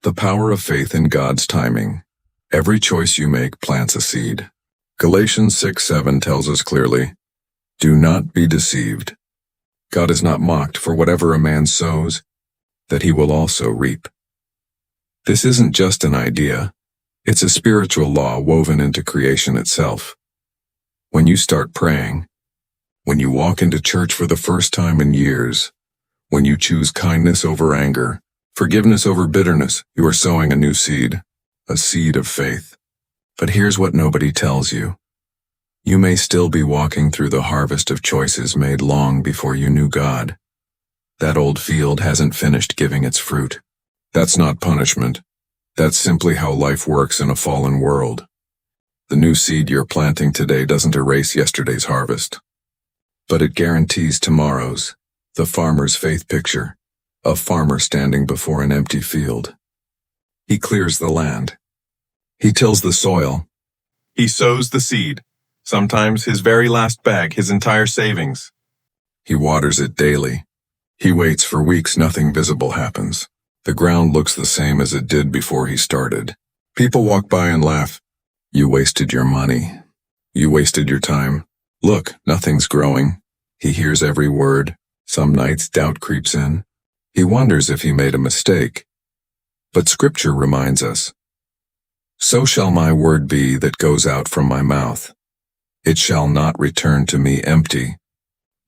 The power of faith in God's timing. Every choice you make plants a seed. Galatians 6:7 tells us clearly, "Do not be deceived. God is not mocked, for whatever a man sows, that he will also reap." This isn't just an idea. It's a spiritual law woven into creation itself. When you start praying, when you walk into church for the first time in years, when you choose kindness over anger, forgiveness over bitterness, you are sowing a new seed, a seed of faith. But here's what nobody tells you. You may still be walking through the harvest of choices made long before you knew God. That old field hasn't finished giving its fruit. That's not punishment. That's simply how life works in a fallen world. The new seed you're planting today doesn't erase yesterday's harvest, but it guarantees tomorrow's. The farmer's faith picture. A farmer standing before an empty field. He clears the land. He tills the soil. He sows the seed, sometimes his very last bag, his entire savings. He waters it daily. He waits for weeks, nothing visible happens. The ground looks the same as it did before he started. People walk by and laugh. You wasted your money. You wasted your time. Look, nothing's growing. He hears every word. Some nights doubt creeps in. He wonders if he made a mistake. But Scripture reminds us, "So shall my word be that goes out from my mouth. It shall not return to me empty,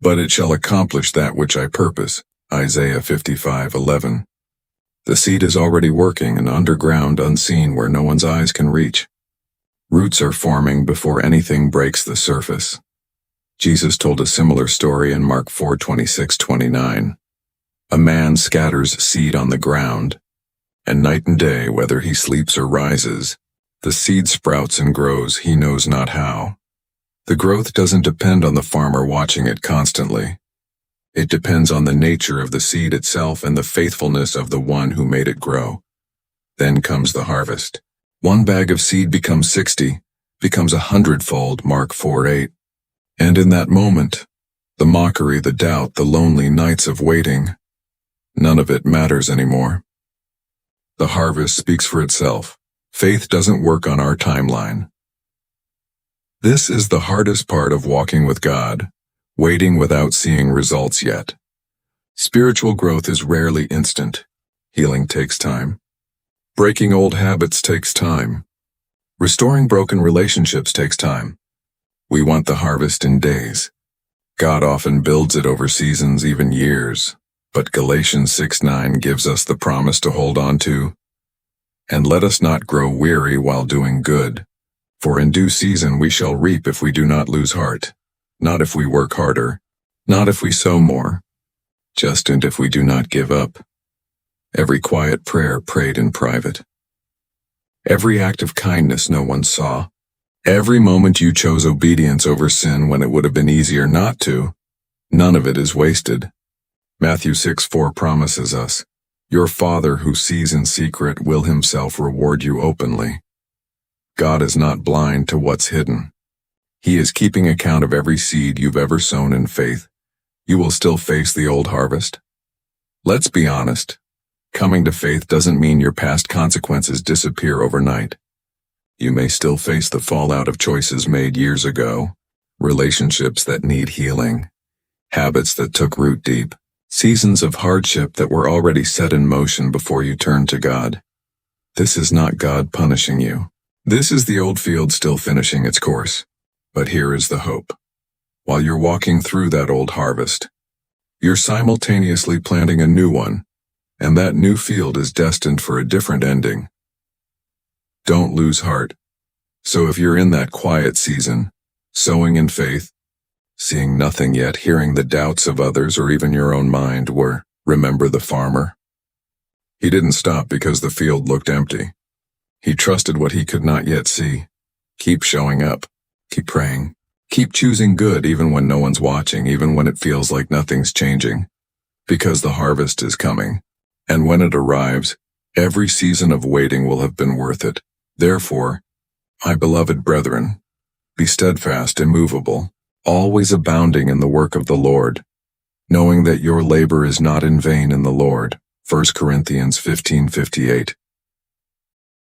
but it shall accomplish that which I purpose." Isaiah 55:11. The seed is already working and underground, unseen, where no one's eyes can reach. Roots are forming before anything breaks the surface. Jesus told a similar story in Mark 4:26-29. A man scatters seed on the ground, and night and day, whether he sleeps or rises, the seed sprouts and grows, he knows not how. The growth doesn't depend on the farmer watching it constantly. It depends on the nature of the seed itself and the faithfulness of the one who made it grow. Then comes the harvest. One bag of seed becomes 60, becomes 100-fold, Mark 4:8. And in that moment, the mockery, the doubt, the lonely nights of waiting, none of it matters anymore. The harvest speaks for itself. Faith doesn't work on our timeline. This is the hardest part of walking with God, waiting without seeing results yet. Spiritual growth is rarely instant. Healing takes time. Breaking old habits takes time. Restoring broken relationships takes time. We want the harvest in days. God often builds it over seasons, even years. But Galatians 6:9 gives us the promise to hold on to. "And let us not grow weary while doing good, for in due season we shall reap if we do not lose heart." Not if we work harder, not if we sow more, just and if we do not give up. Every quiet prayer prayed in private. Every act of kindness no one saw. Every moment you chose obedience over sin when it would have been easier not to, none of it is wasted. Matthew 6:4 promises us, "Your Father who sees in secret will himself reward you openly." God is not blind to what's hidden. He is keeping account of every seed you've ever sown in faith. You will still face the old harvest. Let's be honest. Coming to faith doesn't mean your past consequences disappear overnight. You may still face the fallout of choices made years ago, relationships that need healing, habits that took root deep, seasons of hardship that were already set in motion before you turned to God. This is not God punishing you. This is the old field still finishing its course. But here is the hope. While you're walking through that old harvest, you're simultaneously planting a new one, and that new field is destined for a different ending. Don't lose heart. So if you're in that quiet season, sowing in faith, seeing nothing yet, hearing the doubts of others or even your own mind, remember the farmer. He didn't stop because the field looked empty. He trusted what he could not yet see. Keep showing up. Keep praying. Keep choosing good even when no one's watching, even when it feels like nothing's changing. Because the harvest is coming. And when it arrives, every season of waiting will have been worth it. Therefore, my beloved brethren, be steadfast, immovable, always abounding in the work of the Lord, knowing that your labor is not in vain in the Lord. 1 Corinthians 15:58.